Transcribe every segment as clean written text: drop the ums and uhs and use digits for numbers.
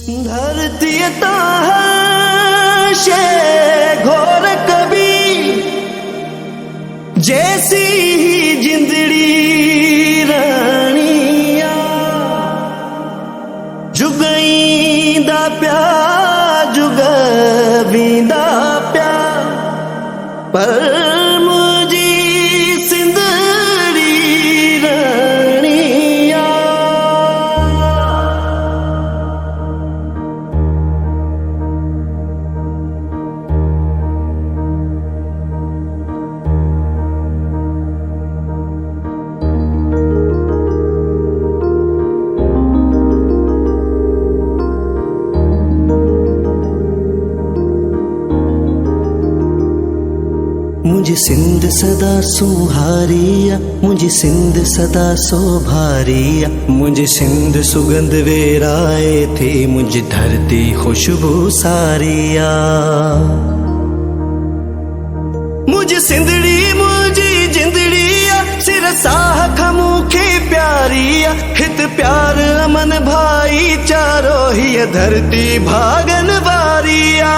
धरती ताशे घोर कभी जैसी ही जिंदड़ी रानिया जुगईंदा प्या जुगवींदा प्या पर मुझी सिंदड़ी रानिया मुझे सिंध सदा सुहारिया मुझे सिंध सदा सोभारिया मुझे सिंध सुगंध वेराए थे मुझे धरती खुशबू सारिया मुझे सिंधड़ी मुझे जिंदड़िया सिर साह खमुखे प्यारिया हित प्यार अमन भाई चारो ही धरती भागन वारिया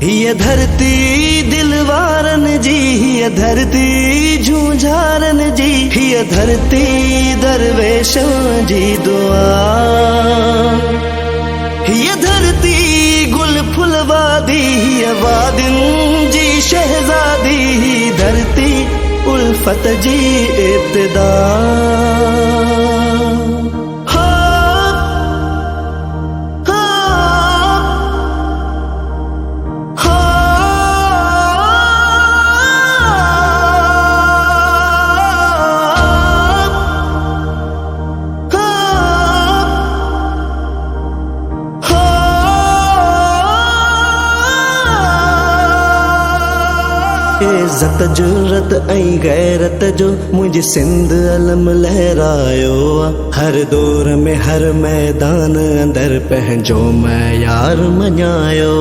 ये धरती दिलवारन जी ये धरती झूझारन जी ये धरती दरवेशों जी दुआ ये धरती गुल फुलवादी ये वादिन जी शहजादी धरती उल्फत जी इब्तिदा इज्जत जुरत ऐं गैरत जो मुझे सिंध अलम लहरायो हर दौर में हर मैदान अंदर पंहिंजो मैं यार मञायो